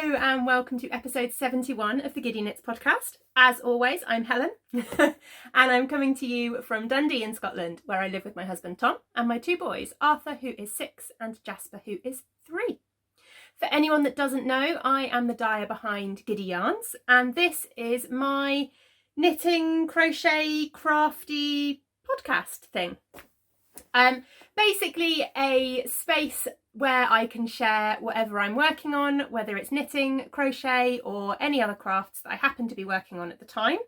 Hello and welcome to episode 71 of the Giddy Knits podcast. As always, I'm Helen and I'm coming to you from Dundee in Scotland, where I live with my husband Tom and my two boys, Arthur, who is 6, and Jasper, who is 3. For anyone that doesn't know, I am the dyer behind Giddy Yarns, and this is my knitting, crochet, crafty podcast thing. Basically a space where I can share whatever I'm working on, whether it's knitting, crochet, or any other crafts that I happen to be working on at the time.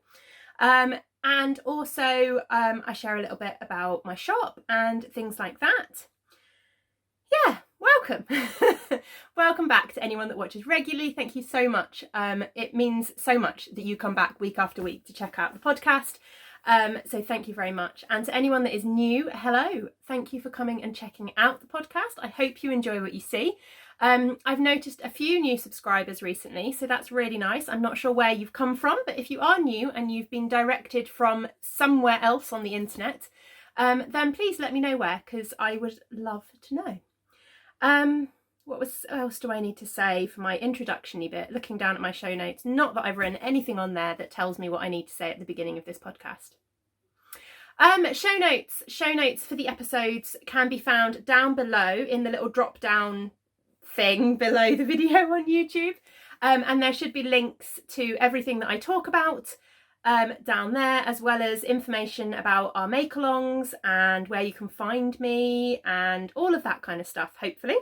And also I share a little bit about my shop and things like that. Yeah, welcome. Welcome back to anyone that watches regularly. Thank you so much. It means so much that you come back week after week to check out the podcast. So thank you very much. And to anyone that is new, hello. Thank you for coming and checking out the podcast. I hope you enjoy what you see. I've noticed a few new subscribers recently, so that's really nice. I'm not sure where you've come from, but if you are new and you've been directed from somewhere else on the internet, then please let me know where, because I would love to know. What else do I need to say for my introduction-y bit? Looking down at my show notes, not that I've written anything on there that tells me what I need to say at the beginning of this podcast. Show notes for the episodes can be found down below in the little drop down thing below the video on YouTube. And there should be links to everything that I talk about down there, as well as information about our make-alongs and where you can find me and all of that kind of stuff, hopefully.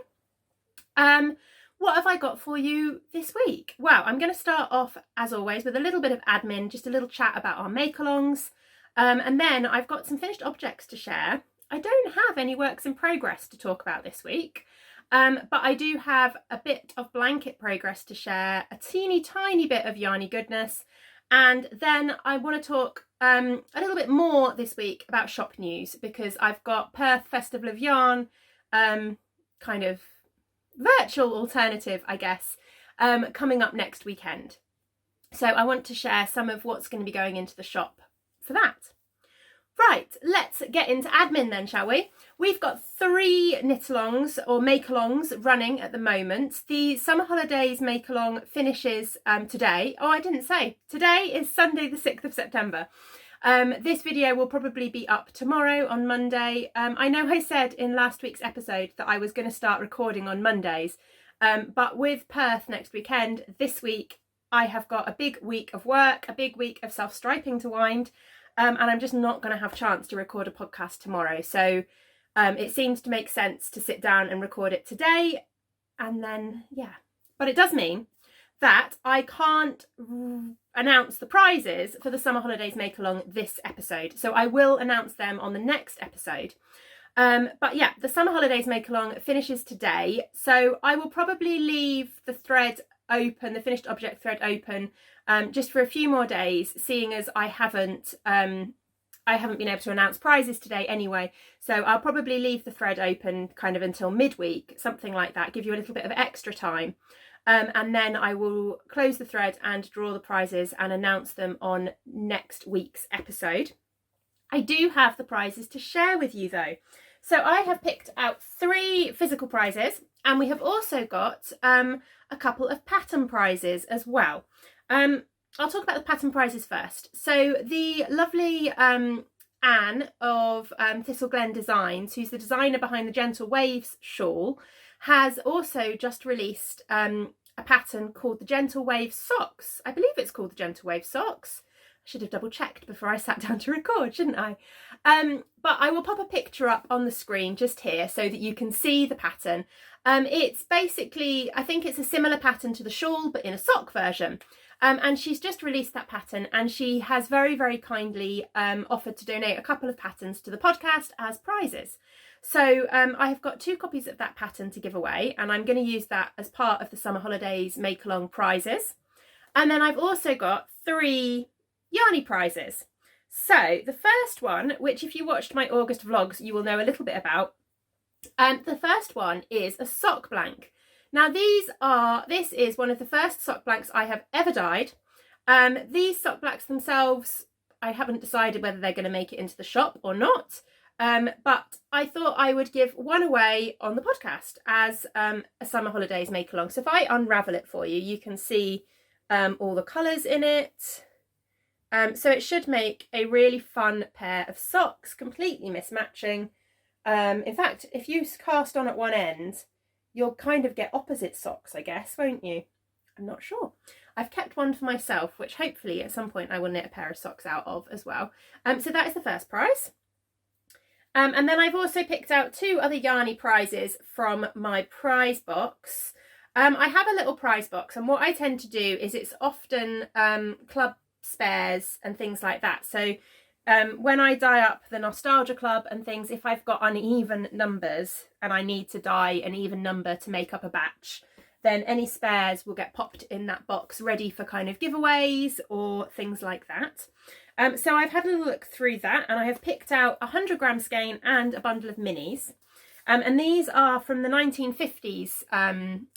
What have I got for you this week? Well, I'm going to start off, as always, with a little bit of admin, just a little chat about our make-alongs. And then I've got some finished objects to share. I don't have any works in progress to talk about this week, but I do have a bit of blanket progress to share, a teeny tiny bit of yarny goodness. And then I want to talk a little bit more this week about shop news, because I've got Perth Festival of Yarn, kind of virtual alternative, I guess, coming up next weekend. So I want to share some of what's going to be going into the shop for that. Right, let's get into admin then, shall we? We've got 3 knit-alongs or make-alongs running at the moment. The summer holidays make-along finishes today. Oh, I didn't say. Today is Sunday the 6th of September. This video will probably be up tomorrow on Monday. I know I said in last week's episode that I was going to start recording on Mondays, but with Perth next weekend, this week I have got a big week of work, a big week of self-striping to wind, and I'm just not going to have a chance to record a podcast tomorrow. So it seems to make sense to sit down and record it today, and then, yeah. But it does mean that I can't announce the prizes for the summer holidays make along this episode, so I will announce them on the next episode. But yeah, the summer holidays make along finishes today, so I will probably leave the thread open, the finished object thread open, just for a few more days, seeing as I haven't been able to announce prizes today anyway. So I'll probably leave the thread open kind of until midweek, something like that, give you a little bit of extra time. And then I will close the thread and draw the prizes and announce them on next week's episode. I do have the prizes to share with you though. So I have picked out 3 physical prizes, and we have also got a couple of pattern prizes as well. I'll talk about the pattern prizes first. So the lovely Anne of Thistle Glen Designs, who's the designer behind the Gentle Waves shawl, has also just released a pattern called the Gentle Wave Socks. I believe it's called the Gentle Wave Socks. I should have double checked before I sat down to record, shouldn't I? But I will pop a picture up on the screen just here so that you can see the pattern. It's basically, I think it's a similar pattern to the shawl, but in a sock version. And she's just released that pattern, and she has very, very kindly offered to donate a couple of patterns to the podcast as prizes. So I have got 2 copies of that pattern to give away, and I'm going to use that as part of the summer holidays make-along prizes. And then I've also got 3 yarny prizes. So the first one, which if you watched my August vlogs you will know a little bit about, the first one is a sock blank. Now this is one of the first sock blanks I have ever dyed. These sock blanks themselves, I haven't decided whether they're going to make it into the shop or not. But I thought I would give one away on the podcast as a summer holidays make along. So if I unravel it for you, you can see all the colours in it. So it should make a really fun pair of socks, completely mismatching. In fact, if you cast on at one end, you'll kind of get opposite socks, I guess, won't you? I'm not sure. I've kept one for myself, which hopefully at some point I will knit a pair of socks out of as well. So that is the first prize. And then I've also picked out 2 other yarny prizes from my prize box. I have a little prize box, and what I tend to do is it's often club spares and things like that. So when I dye up the Nostalgia Club and things, if I've got uneven numbers and I need to dye an even number to make up a batch, then any spares will get popped in that box ready for kind of giveaways or things like that. So I've had a little look through that, and I have picked out a 100-gram skein and a bundle of minis. And these are from the 1950s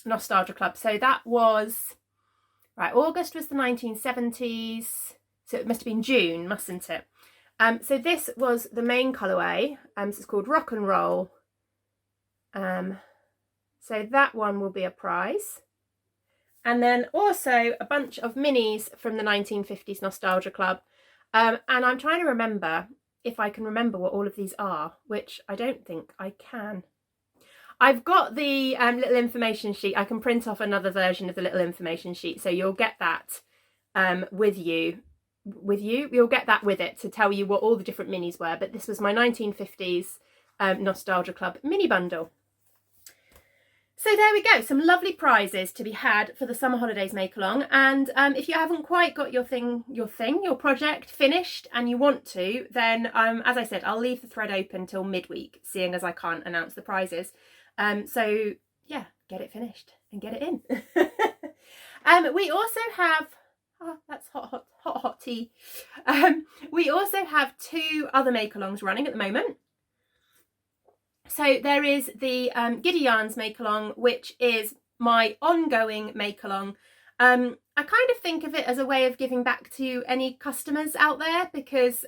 Nostalgia Club. So that was, right, August was the 1970s. So it must have been June, mustn't it? So this was the main colourway. So it's called Rock and Roll. So that one will be a prize. And then also a bunch of minis from the 1950s Nostalgia Club. And I'm trying to remember if I can remember what all of these are, which I don't think I can. I've got the little information sheet. I can print off another version of the little information sheet, so you'll get that with you. You'll get that with it to tell you what all the different minis were. But this was my 1950s Nostalgia Club mini bundle. So there we go, some lovely prizes to be had for the summer holidays make along. And if you haven't quite got your project finished and you want to, then as I said, I'll leave the thread open till midweek, seeing as I can't announce the prizes. So yeah, get it finished and get it in. We also have, oh, that's hot tea. We also have 2 other make alongs running at the moment. So there is the Giddy Yarns make along, which is my ongoing make along. I kind of think of it as a way of giving back to any customers out there, because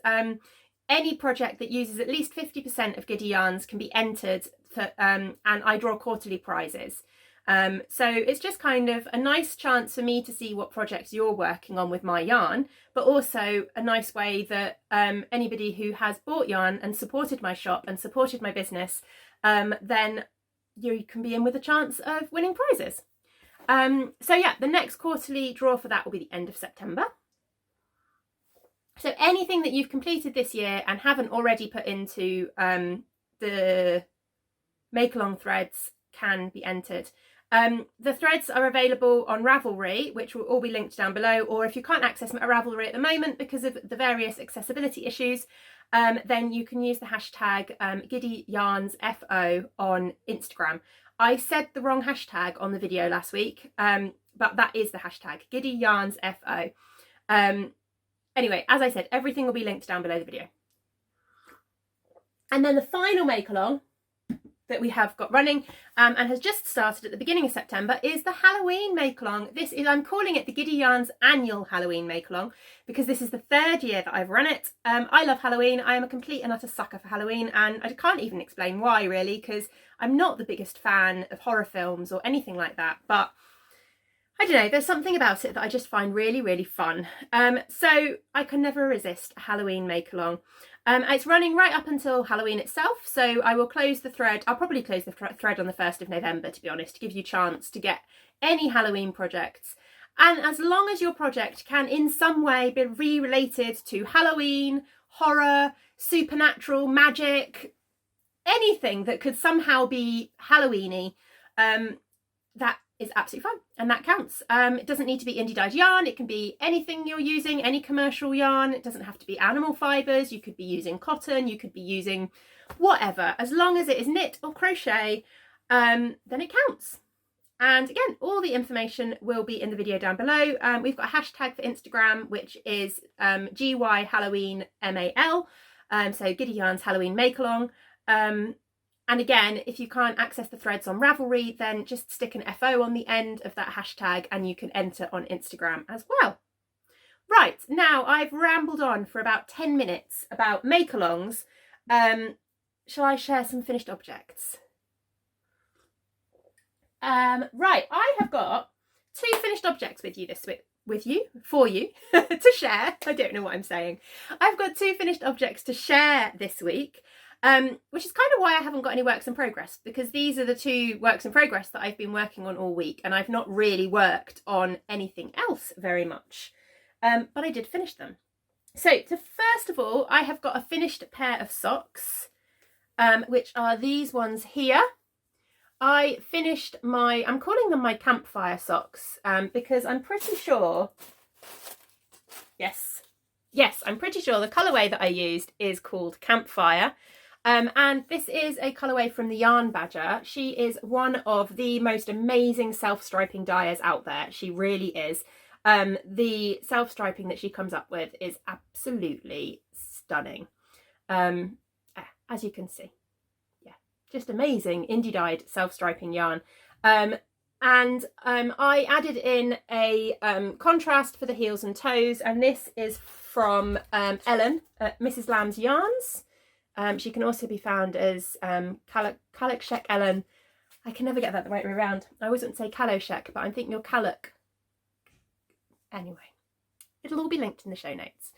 any project that uses at least 50% of Giddy Yarns can be entered for, and I draw quarterly prizes. So it's just kind of a nice chance for me to see what projects you're working on with my yarn, but also a nice way that anybody who has bought yarn and supported my shop and supported my business, then you can be in with a chance of winning prizes. So yeah, the next quarterly draw for that will be the end of September. So anything that you've completed this year and haven't already put into the make along threads can be entered. The threads are available on Ravelry, which will all be linked down below, or if you can't access them at Ravelry at the moment because of the various accessibility issues, then you can use the hashtag Giddy Yarns FO on Instagram. I said the wrong hashtag on the video last week, but that is the hashtag Giddy Yarns FO. Anyway, as I said, everything will be linked down below the video. And then the final make along that we have got running and has just started at the beginning of September is the Halloween make along. This is, I'm calling it the Giddy Yarns annual Halloween make along because this is the 3rd year that I've run it. I love Halloween. I am a complete and utter sucker for Halloween, and I can't even explain why really, because I'm not the biggest fan of horror films or anything like that, but I don't know, there's something about it that I just find really, really fun. So I can never resist a Halloween make along. It's running right up until Halloween itself, so I will close the thread. I'll probably close the thread on the 1st of November, to be honest, to give you a chance to get any Halloween projects. And as long as your project can in some way be related to Halloween, horror, supernatural, magic, anything that could somehow be Halloweeny, that is absolutely fine, and that counts. It doesn't need to be indie dyed yarn. It can be anything you're using, any commercial yarn. It doesn't have to be animal fibres. You could be using cotton, you could be using whatever. As long as it is knit or crochet, then it counts. And again, all the information will be in the video down below. We've got a hashtag for Instagram, which is GY Halloween MAL, so Giddy Yarns Halloween Make Along. And again, if you can't access the threads on Ravelry, then just stick an FO on the end of that hashtag and you can enter on Instagram as well. Right, now I've rambled on for about 10 minutes about make-alongs. shall I share some finished objects? Right, I have got 2 finished objects with you this week. For you to share. I don't know what I'm saying. I've got 2 finished objects to share this week, which is kind of why I haven't got any works in progress, because these are the 2 works in progress that I've been working on all week, and I've not really worked on anything else very much, but I did finish them. So first of all, I have got a finished pair of socks, which are these ones here. I finished I'm calling them my campfire socks, because I'm pretty sure, yes, I'm pretty sure the colourway that I used is called Campfire. And this is a colourway from the Yarn Badger. She is one of the most amazing self-striping dyers out there. She really is. The self-striping that she comes up with is absolutely stunning, as you can see. Just amazing indie dyed self-striping yarn. I added in a contrast for the heels and toes, and this is from Ellen at Mrs. Lamb's Yarns. She can also be found as Kalakshek Ellen. I can never get that the right way around. I always want to say Kaloshek, but I think you're Kalak. Anyway, it'll all be linked in the show notes.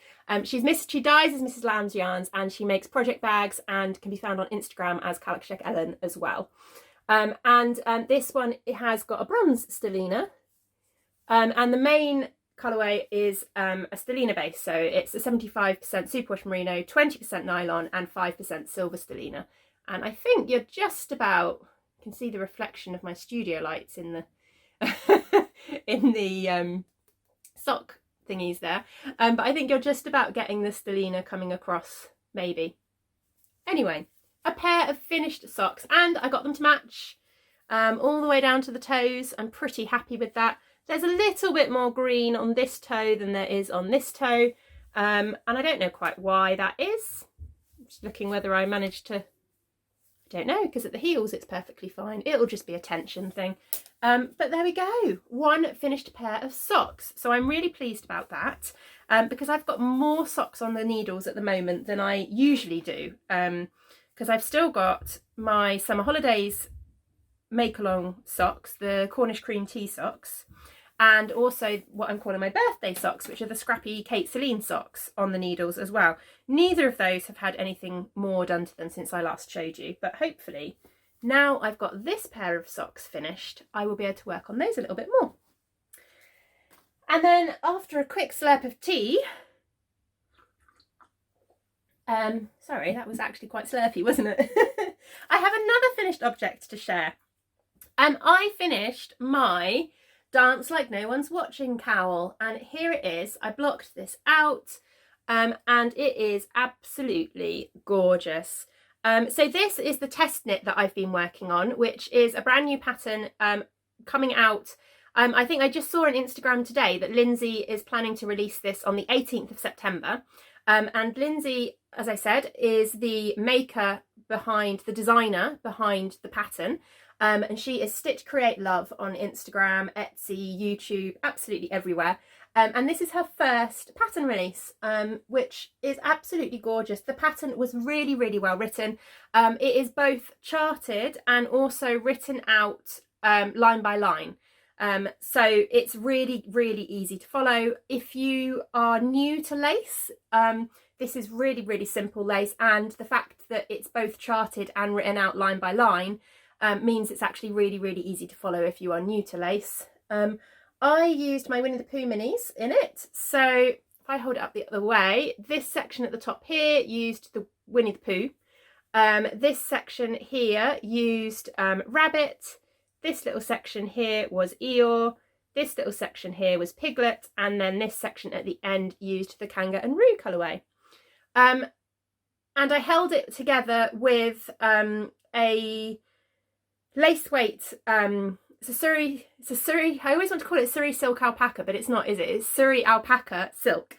She dyes as Mrs. Lamb's Yarns, and she makes project bags and can be found on Instagram as Kalakshek Ellen as well. This one, it has got a bronze stellina, and the main colourway is a stellina base, so it's a 75% superwash merino, 20% nylon and 5% silver stellina. And I think you're just about, you can see the reflection of my studio lights in the in the sock thingies there, but I think you're just about getting the stellina coming across, maybe. Anyway, a pair of finished socks, and I got them to match all the way down to the toes. I'm pretty happy with that. There's a little bit more green on this toe than there is on this toe, and I don't know quite why that is. I'm just looking whether I managed to, I don't know, because at the heels it's perfectly fine. It'll just be a tension thing. But there we go, 1 finished pair of socks. So I'm really pleased about that, because I've got more socks on the needles at the moment than I usually do, because I've still got my summer holidays make along socks, the Cornish cream tea socks, and also what I'm calling my birthday socks, which are the scrappy Kate Celine socks on the needles as well. Neither of those have had anything more done to them since I last showed you, but hopefully now I've got this pair of socks finished, I will be able to work on those a little bit more. And then after a quick slurp of tea, sorry, that was actually quite slurpy, wasn't it? I have another finished object to share. I finished my Dance Like No One's Watching cowl, and here it is. I blocked this out, and it is absolutely gorgeous. So this is the test knit that I've been working on, which is a brand new pattern coming out. I think I just saw on Instagram today that Lindsay is planning to release this on the 18th of September. And Lindsay, as I said, is the maker behind, the designer behind the pattern. And she is Stitch Create Love on Instagram, Etsy, YouTube, absolutely everywhere. And this is her first pattern release, which is absolutely gorgeous. The pattern was really, really well written. It is both charted and also written out line by line. So it's really, really easy to follow. If you are new to lace, this is really, really simple lace. And the fact that it's both charted and written out line by line means it's actually really, really easy to follow if you are new to lace. I used my Winnie the Pooh minis in it. So if I hold it up the other way, this section at the top here used the Winnie the Pooh. This section here used Rabbit. This little section here was Eeyore. This little section here was Piglet. And then this section at the end used the Kanga and Roo colourway. And I held it together with a lace weight, it's a Surrey, I always want to call it Surrey silk alpaca, but it's not, is it? It's Surrey alpaca silk,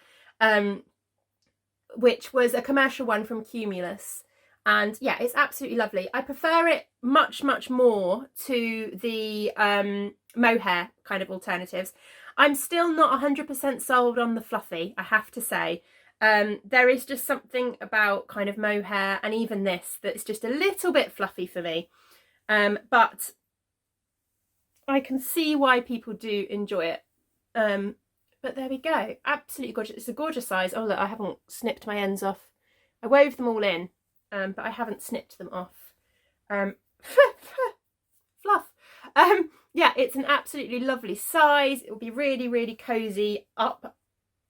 which was a commercial one from Cumulus. And yeah, it's absolutely lovely. I prefer it much, much more to the mohair kind of alternatives. I'm still not 100% sold on the fluffy, I have to say. There is just something about kind of mohair and even this that's just a little bit fluffy for me, but I can see why people do enjoy it. But there we go, absolutely gorgeous. It's a gorgeous size. Oh look, I haven't snipped my ends off. I wove them all in, but I haven't snipped them off. Fluff. Yeah, it's an absolutely lovely size. It will be really, really cozy up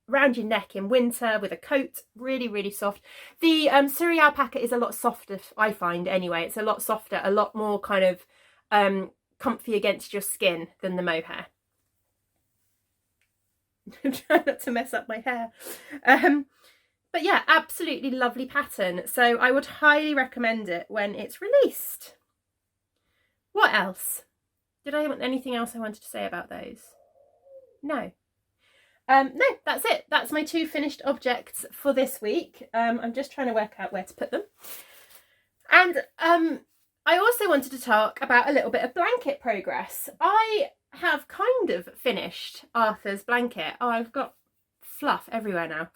around your neck in winter with a coat. Really, really soft. The Suri alpaca is a lot softer, I find anyway. It's a lot softer, a lot more kind of comfy against your skin than the mohair. I'm trying not to mess up my hair. But yeah, absolutely lovely pattern. So I would highly recommend it when it's released. What else? Did I want anything else I wanted to say about those? No. No, that's it. That's my 2 finished objects for this week. I'm just trying to work out where to put them. And I also wanted to talk about a little bit of blanket progress. I have kind of finished Arthur's blanket. Oh, I've got fluff everywhere now.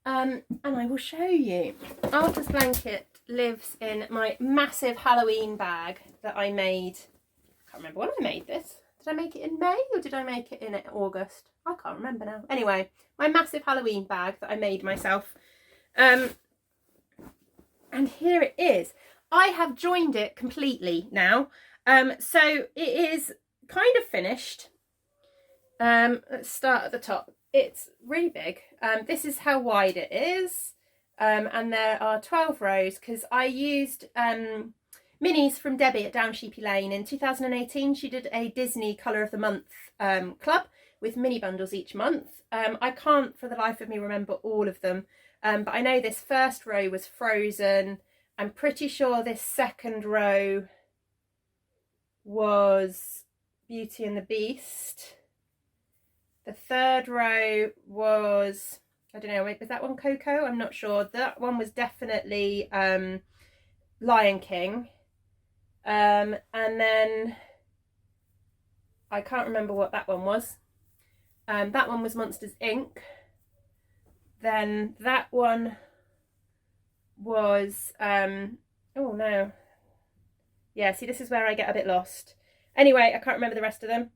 And I will show you. Arthur's blanket lives in my massive Halloween bag that I made. I can't remember when I made this. Did I make it in May or did I make it in August? I can't remember now. Anyway, my massive Halloween bag that I made myself. And here it is. I have joined it completely now. So it is kind of finished. Let's start at the top. It's really big. This is how wide it is. And there are 12 rows because I used minis from Debbie at Down Sheepy Lane. In 2018, she did a Disney Colour of the Month club with mini bundles each month. I can't for the life of me remember all of them, but I know this first row was Frozen. I'm pretty sure this second row was Beauty and the Beast. The third row was, I don't know, was that one Coco? I'm not sure. That one was definitely Lion King. And then I can't remember what that one was. That one was Monsters Inc. Then that one was, oh no. Yeah, see, this is where I get a bit lost. Anyway, I can't remember the rest of them.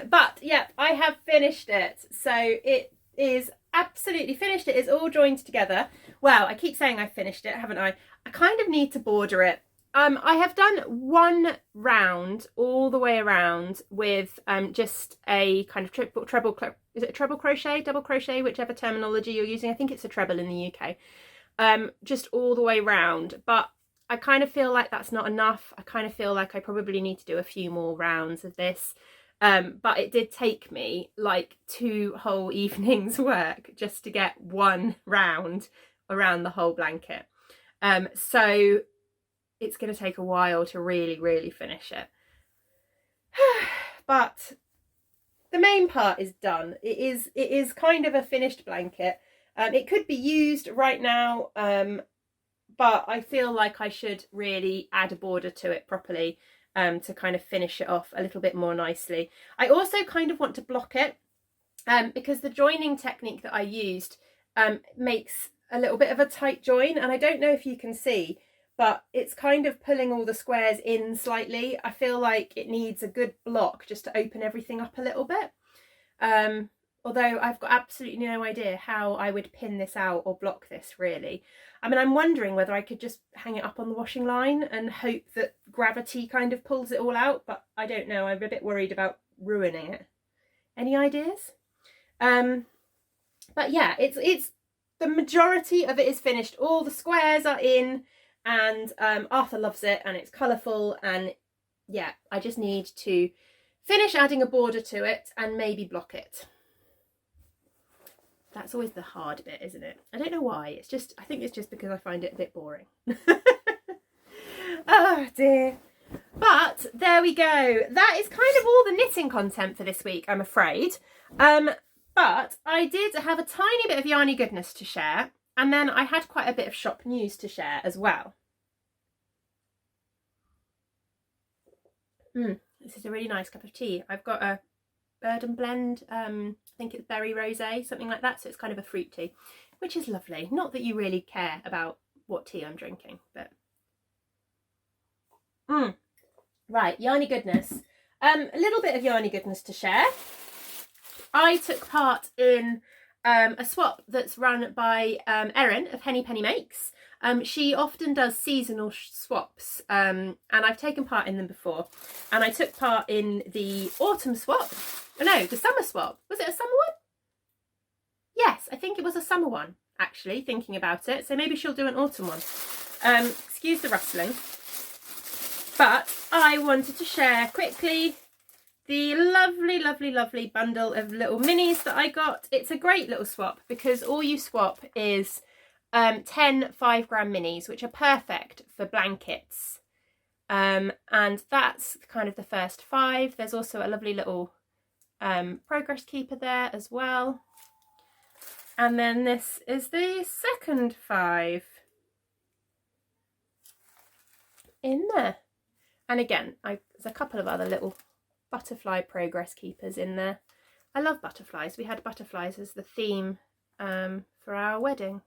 But yeah, I have finished it. So it is absolutely finished. It is all joined together. Well, I keep saying I've finished it, haven't I? I kind of need to border it. I have done one round all the way around with just a kind of treble, is it a treble crochet, double crochet, whichever terminology you're using. I think it's a treble in the UK. Just all the way round. But I kind of feel like that's not enough. I kind of feel like I probably need to do a few more rounds of this. But it did take me like 2 whole evenings work just to get one round around the whole blanket. So it's going to take a while to really, really finish it. But the main part is done. It is kind of a finished blanket. It could be used right now, but I feel like I should really add a border to it properly. To kind of finish it off a little bit more nicely. I also kind of want to block it because the joining technique that I used makes a little bit of a tight join, and I don't know if you can see, but it's kind of pulling all the squares in slightly. I feel like it needs a good block just to open everything up a little bit. Although I've got absolutely no idea how I would pin this out or block this really. I mean, I'm wondering whether I could just hang it up on the washing line and hope that gravity kind of pulls it all out, but I don't know. I'm a bit worried about ruining it. Any ideas? But yeah, it's the majority of it is finished. All the squares are in, and Arthur loves it, and it's colourful, and yeah, I just need to finish adding a border to it and maybe block it. That's always the hard bit, isn't it? I don't know why. It's just, I think it's just because I find it a bit boring. Oh dear. But there we go. That is kind of all the knitting content for this week, I'm afraid. But I did have a tiny bit of yarny goodness to share, and then I had quite a bit of shop news to share as well. This is a really nice cup of tea. I've got a and Blend. I think it's berry rosé, something like that. So it's kind of a fruit tea, which is lovely. Not that you really care about what tea I'm drinking, but right, yarny goodness. A little bit of yarny goodness to share. I took part in a swap that's run by Erin of Henny Penny Makes. She often does seasonal swaps, and I've taken part in them before. And I took part in the autumn swap. Oh, no, the summer swap. Was it a summer one? Yes, I think it was a summer one, actually, thinking about it. So maybe she'll do an autumn one. Excuse the rustling. But I wanted to share quickly the lovely, lovely, lovely bundle of little minis that I got. It's a great little swap because all you swap is 10 5-gram minis, which are perfect for blankets. And that's kind of the first 5. There's also a lovely little progress keeper there as well. And then this is the second 5 in there. And again, there's a couple of other little butterfly progress keepers in there. I love butterflies. We had butterflies as the theme for our wedding.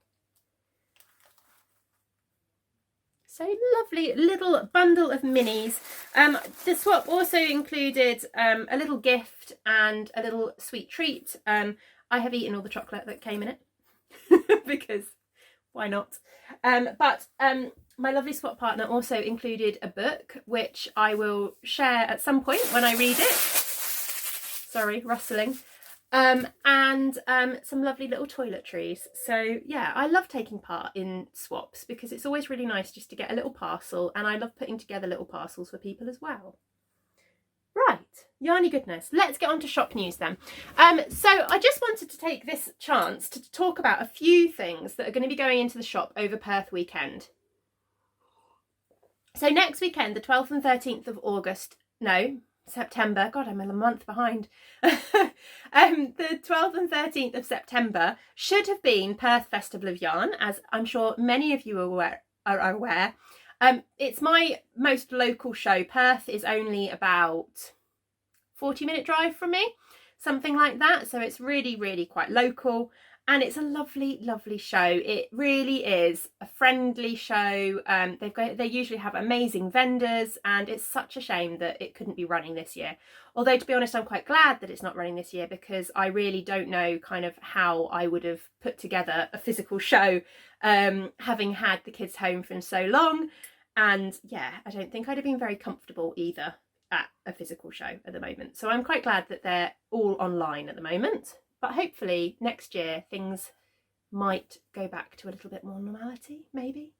So lovely little bundle of minis. The swap also included a little gift and a little sweet treat. I have eaten all the chocolate that came in it because why not? But my lovely swap partner also included a book, which I will share at some point when I read it. Sorry, rustling. And some lovely little toiletries. So yeah, I love taking part in swaps because it's always really nice just to get a little parcel, and I love putting together little parcels for people as well. Right, yarny goodness. Let's get on to shop news then. So I just wanted to take this chance to talk about a few things that are going to be going into the shop over Perth weekend. So next weekend, the 12th and 13th of September. God, I'm a month behind. The 12th and 13th of September should have been Perth Festival of Yarn, as I'm sure many of you are aware. It's my most local show. Perth is only about 40-minute drive from me, something like that. So it's really, really quite local. And it's a lovely, lovely show. It really is a friendly show. They usually have amazing vendors, and it's such a shame that it couldn't be running this year. Although, to be honest, I'm quite glad that it's not running this year because I really don't know kind of how I would have put together a physical show, having had the kids home for so long. And yeah, I don't think I'd have been very comfortable either at a physical show at the moment. So I'm quite glad that they're all online at the moment. But hopefully next year things might go back to a little bit more normality, maybe.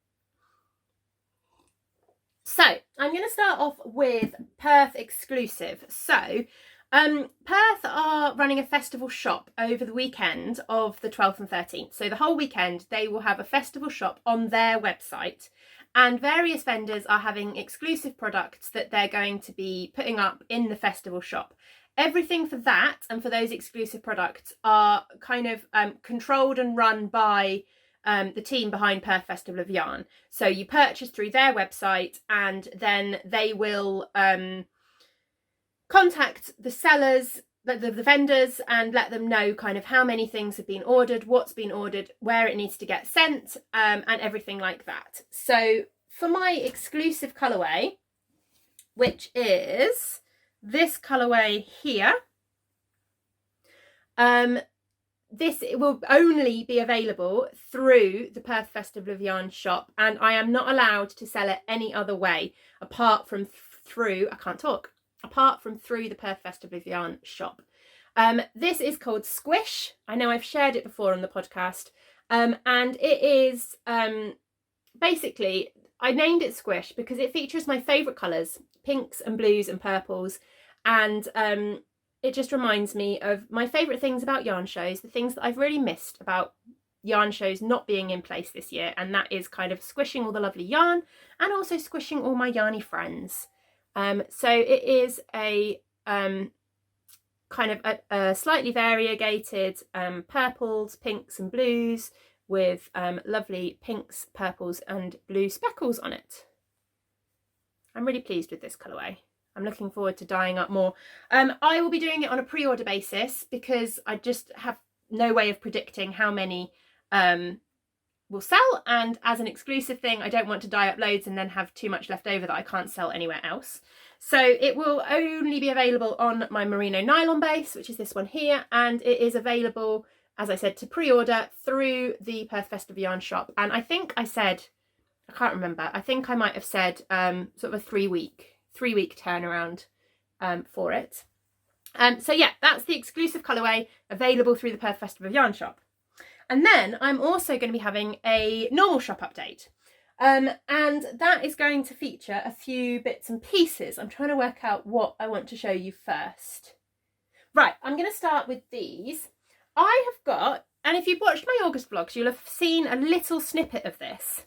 So I'm going to start off with Perth exclusive. So Perth are running a festival shop over the weekend of the 12th and 13th. So the whole weekend they will have a festival shop on their website, and various vendors are having exclusive products that they're going to be putting up in the festival shop. Everything for that and for those exclusive products are kind of controlled and run by the team behind Perth Festival of Yarn. So you purchase through their website, and then they will contact the sellers, the vendors, and let them know kind of how many things have been ordered, what's been ordered, where it needs to get sent, and everything like that. So for my exclusive colourway, which is this colourway here, this will only be available through the Perth Festival of Yarn shop, and I am not allowed to sell it any other way apart from through the Perth Festival of Yarn shop. This is called Squish. I know I've shared it before on the podcast, and it is basically, I named it Squish because it features my favourite colours, pinks and blues and purples, and it just reminds me of my favourite things about yarn shows, the things that I've really missed about yarn shows not being in place this year, and that is kind of squishing all the lovely yarn and also squishing all my yarny friends. So it is a kind of a slightly variegated purples, pinks and blues with lovely pinks, purples and blue speckles on it. I'm really pleased with this colourway. I'm looking forward to dyeing up more. I will be doing it on a pre-order basis because I just have no way of predicting how many will sell, and as an exclusive thing I don't want to dye up loads and then have too much left over that I can't sell anywhere else. So it will only be available on my merino nylon base, which is this one here, and it is available, as I said, to pre-order through the Perth Festive Yarn shop. And I think I said, I can't remember, I think I might have said sort of a three week turnaround for it. So yeah, that's the exclusive colourway available through the Perth Festive Yarn shop. And then I'm also going to be having a normal shop update. And that is going to feature a few bits and pieces. I'm trying to work out what I want to show you first. Right, I'm going to start with these. I have got, and if you've watched my August vlogs, you'll have seen a little snippet of this.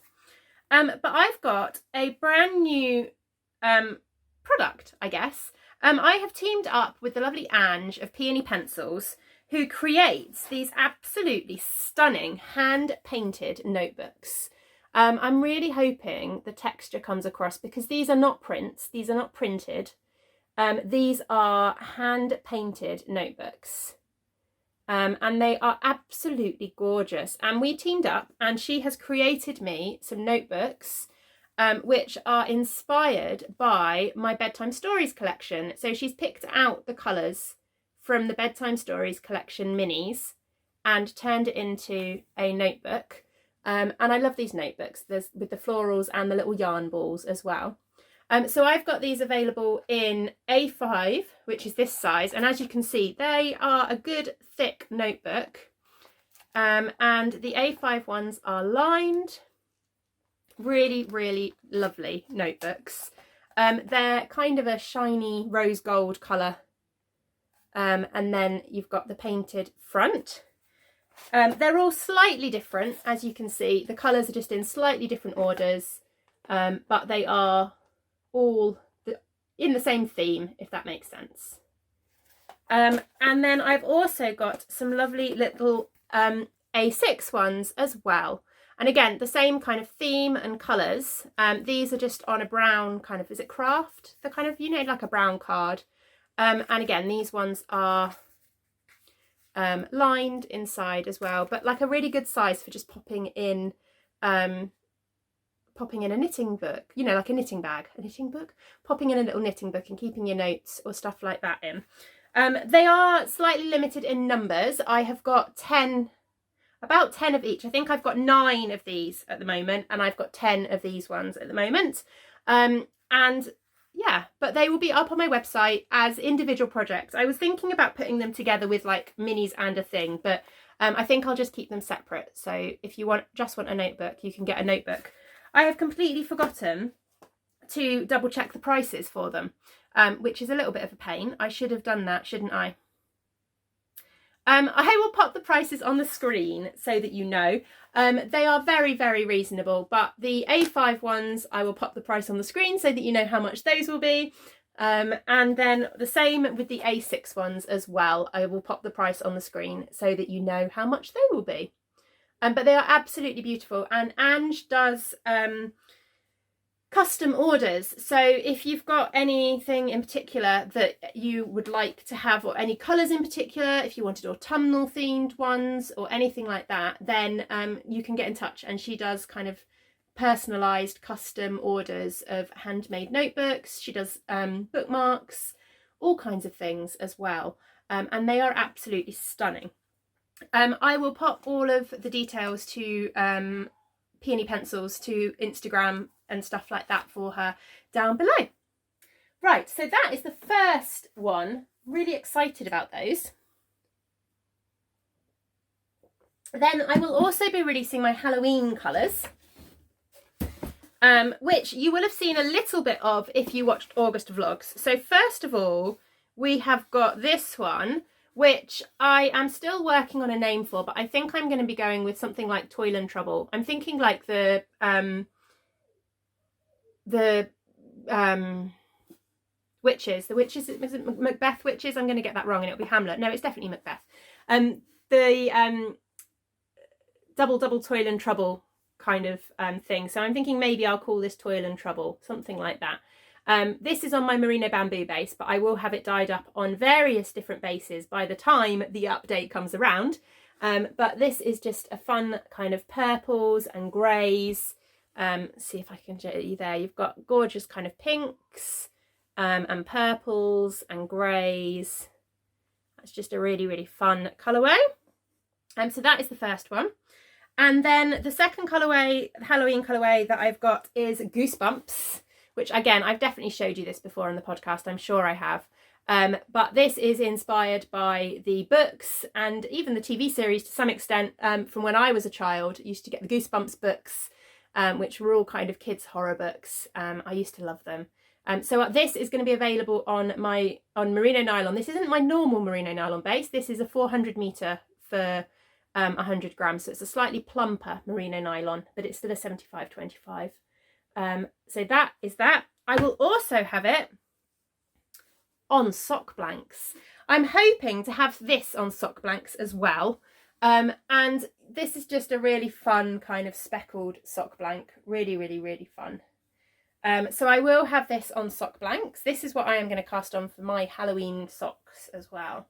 But I've got a brand new product, I guess. I have teamed up with the lovely Ange of Peony Pencils, who creates these absolutely stunning hand-painted notebooks. I'm really hoping the texture comes across because these are not prints, these are not printed. These are hand-painted notebooks. And they are absolutely gorgeous. And we teamed up and she has created me some notebooks which are inspired by my Bedtime Stories collection. So she's picked out the colours from the Bedtime Stories collection minis and turned it into a notebook. And I love these notebooks. There's with the florals and the little yarn balls as well. So I've got these available in A5, which is this size. And as you can see, they are a good thick notebook. And the A5 ones are lined. Really, really lovely notebooks. They're kind of a shiny rose gold colour. And then you've got the painted front. They're all slightly different, as you can see. The colours are just in slightly different orders, but they are all in the same theme, if that makes sense. And then I've also got some lovely little A6 ones as well. And again, the same kind of theme and colours. These are just on a brown kind of, is it craft? The kind of, you know, like a brown card. And again, these ones are lined inside as well, but like a really good size for just popping in a knitting book, you know, like a knitting bag, a knitting book, popping in a little knitting book and keeping your notes or stuff like that in. They are slightly limited in numbers. I have got about 10 of each. I think I've got 9 of these at the moment, and I've got 10 of these ones at the moment. And yeah, but they will be up on my website as individual projects. I was thinking about putting them together with like minis and a thing, but I think I'll just keep them separate. So if you just want a notebook, you can get a notebook. I have completely forgotten to double check the prices for them, which is a little bit of a pain. I should have done that, shouldn't I? I will pop the prices on the screen so that you know. They are very, very reasonable, but the A5 ones, I will pop the price on the screen so that you know how much those will be. And then the same with the A6 ones as well. I will pop the price on the screen so that you know how much they will be. But they are absolutely beautiful, and Ange does custom orders. So if you've got anything in particular that you would like to have, or any colours in particular, if you wanted autumnal themed ones or anything like that, then you can get in touch, and she does kind of personalised custom orders of handmade notebooks. She does bookmarks, all kinds of things as well, and they are absolutely stunning. I will pop all of the details to Peony Pencils to Instagram and stuff like that for her down below. Right, so that is the first one. Really excited about those. Then I will also be releasing my Halloween colours, which you will have seen a little bit of if you watched August vlogs. So first of all, we have got this one, which I am still working on a name for, but I think I'm going to be going with something like Toil and Trouble. I'm thinking like the witches, is it Macbeth witches? I'm going to get that wrong and it'll be Hamlet. No, it's definitely Macbeth. The double Toil and Trouble kind of thing. So I'm thinking maybe I'll call this Toil and Trouble, something like that. This is on my merino bamboo base, but I will have it dyed up on various different bases by the time the update comes around. But this is just a fun kind of purples and greys. See if I can get you there. You've got gorgeous kind of pinks and purples and greys. That's just a really, really fun colourway. So that is the first one. And then the second colourway, Halloween colourway that I've got is Goosebumps, which again, I've definitely showed you this before on the podcast. I'm sure I have. But this is inspired by the books and even the TV series to some extent from when I was a child. I used to get the Goosebumps books, which were all kind of kids' horror books. I used to love them. So this is going to be available on merino nylon. This isn't my normal merino nylon base. This is a 400 metre for 100 grams. So it's a slightly plumper merino nylon, but it's still a 75/25. So that is that. I will also have it on sock blanks. I'm hoping to have this on sock blanks as well. And this is just a really fun kind of speckled sock blank. Really, really, really fun. So I will have this on sock blanks. This is what I am going to cast on for my Halloween socks as well.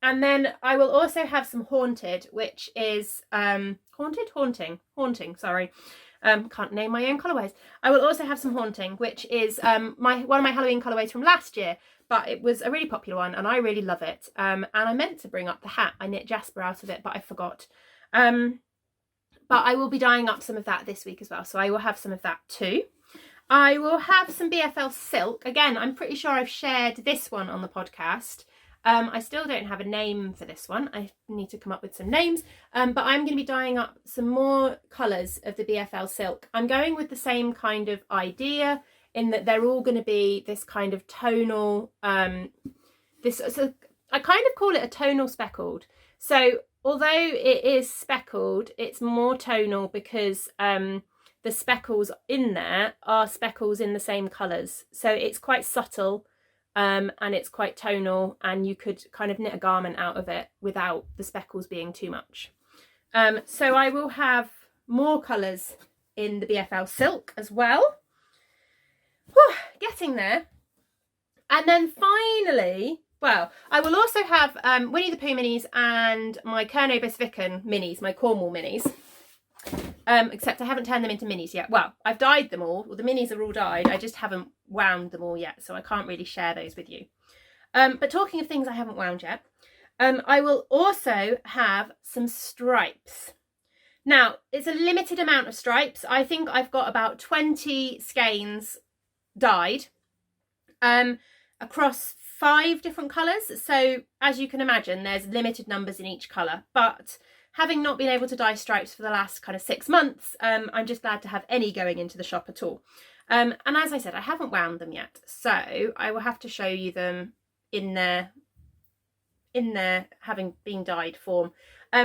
And then I will also have some Haunted, which is Haunting, sorry. Can't name my own colourways. I will also have some Haunting, which is one of my Halloween colourways from last year, but it was a really popular one and I really love it. And I meant to bring up the hat. I knit Jasper out of it, but I forgot. But I will be dyeing up some of that this week as well, so I will have some of that too. I will have some BFL silk. Again, I'm pretty sure I've shared this one on the podcast. I still don't have a name for this one. I need to come up with some names. But I'm going to be dyeing up some more colours of the BFL silk. I'm going with the same kind of idea in that they're all going to be this kind of tonal, so I kind of call it a tonal speckled. So although it is speckled, it's more tonal because the speckles in there are speckles in the same colours. So it's quite subtle. And it's quite tonal, and you could kind of knit a garment out of it without the speckles being too much. So I will have more colours in the BFL silk as well. Whew, getting there. And then finally, well, I will also have Winnie the Pooh minis and my Kernobus Vicken minis, my Cornwall minis. Except I haven't turned them into minis yet. Well, I've dyed them all. Well, the minis are all dyed. I just haven't wound them all yet, so I can't really share those with you. But talking of things I haven't wound yet, I will also have some stripes. Now, it's a limited amount of stripes. I think I've got about 20 skeins dyed across 5 different colours. So as you can imagine, there's limited numbers in each colour, but having not been able to dye stripes for the last kind of 6 months, I'm just glad to have any going into the shop at all. And as I said, I haven't wound them yet, so I will have to show you them in their having been dyed form.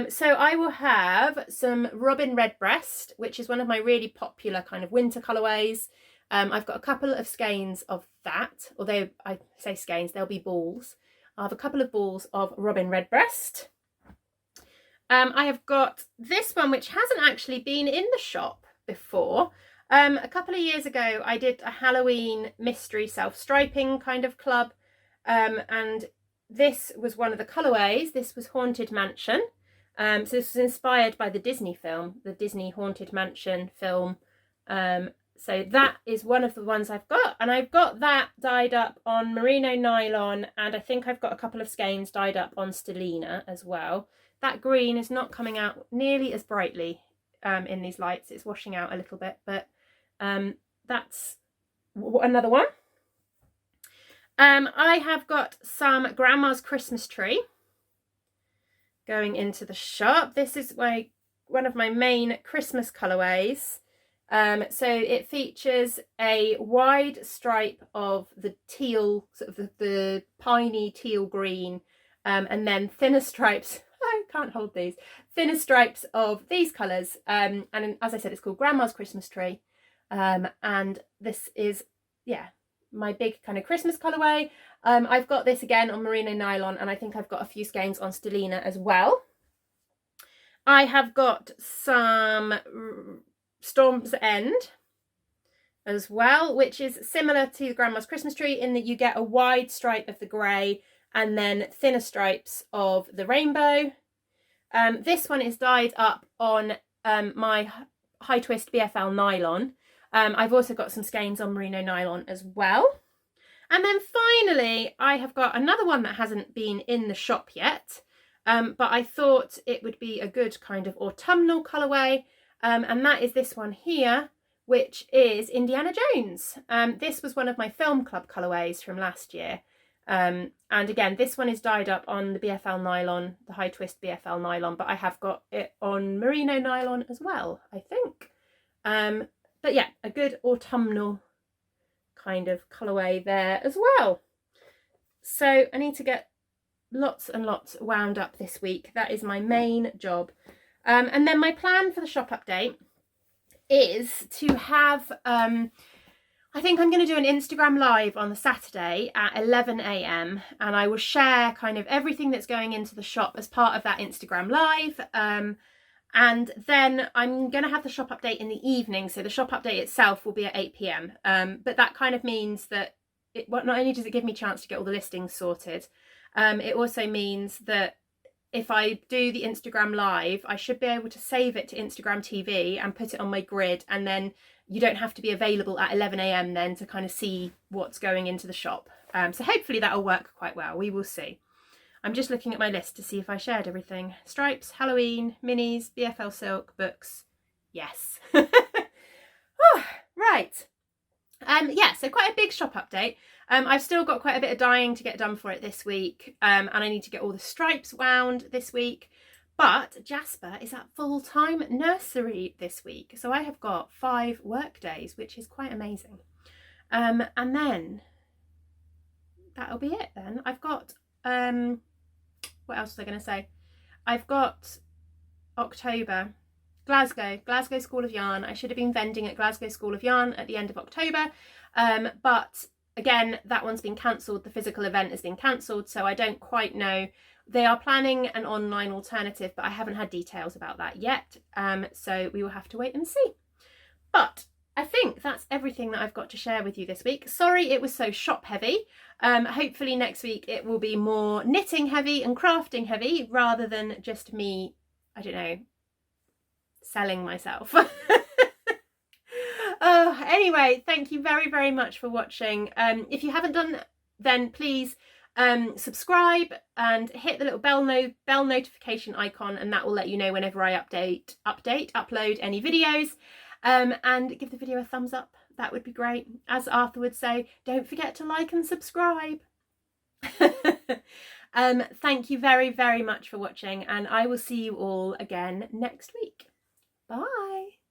So I will have some Robin Redbreast, which is one of my really popular kind of winter colourways. I've got a couple of skeins of that, although I say skeins, they'll be balls. I have a couple of balls of Robin Redbreast. I have got this one, which hasn't actually been in the shop before. A couple of years ago, I did a Halloween mystery self-striping kind of club. And this was one of the colourways. This was Haunted Mansion. So this was inspired by the Disney film, the Disney Haunted Mansion film. So that is one of the ones I've got. And I've got that dyed up on merino nylon. And I think I've got a couple of skeins dyed up on stellina as well. That green is not coming out nearly as brightly in these lights. It's washing out a little bit, but that's another one. I have got some Grandma's Christmas Tree going into the shop. This is one of my main Christmas colourways. So it features a wide stripe of the teal, sort of the piney teal green, and then thinner stripes. I can't hold these. Thinner stripes of these colours. And as I said, it's called Grandma's Christmas Tree. And this is, yeah, my big kind of Christmas colourway. I've got this again on merino nylon, and I think I've got a few skeins on stellina as well. I have got some Storm's End, as well, which is similar to the Grandma's Christmas tree in that you get a wide stripe of the grey and then thinner stripes of the rainbow. This one is dyed up on my high twist BFL nylon. I've also got some skeins on merino nylon as well. And then finally, I have got another one that hasn't been in the shop yet, but I thought it would be a good kind of autumnal colourway, and that is this one here, which is Indiana Jones. This was one of my film club colourways from last year. And again, this one is dyed up on the BFL nylon, the high twist BFL nylon, but I have got it on merino nylon as well, I think. But yeah, a good autumnal kind of colourway there as well. So I need to get lots and lots wound up this week. That is my main job. And then my plan for the shop update is to have, I think I'm going to do an Instagram live on the Saturday at 11 AM, and I will share kind of everything that's going into the shop as part of that Instagram live. And then I'm going to have the shop update in the evening, so the shop update itself will be at 8 PM. But that kind of means that not only does it give me a chance to get all the listings sorted, it also means that if I do the Instagram live, I should be able to save it to Instagram TV and put it on my grid, and then you don't have to be available at 11 AM then to kind of see what's going into the shop. So hopefully that'll work quite well. We will see. I'm just looking at my list to see if I shared everything. Stripes, Halloween, minis, BFL silk, books. Yes. Oh, right. Yeah, so quite a big shop update. I've still got quite a bit of dyeing to get done for it this week, and I need to get all the stripes wound this week. But Jasper is at full-time nursery this week, so I have got 5 work days, which is quite amazing. And then that'll be it then. I've got, what else was I going to say? I've got October, Glasgow School of Yarn. I should have been vending at Glasgow School of Yarn at the end of October, but again, that one's been cancelled. The physical event has been cancelled, so I don't quite know. They are planning an online alternative, but I haven't had details about that yet, so we will have to wait and see. But I think that's everything that I've got to share with you this week. Sorry it was so shop heavy. Hopefully next week it will be more knitting heavy and crafting heavy rather than just me, I don't know, selling myself. Oh, anyway, thank you very, very much for watching. If you haven't done, then please subscribe and hit the little bell notification icon, and that will let you know whenever I upload any videos. And give the video a thumbs up. That would be great. As Arthur would say, don't forget to like and subscribe. Thank you very, very much for watching, and I will see you all again next week. Bye.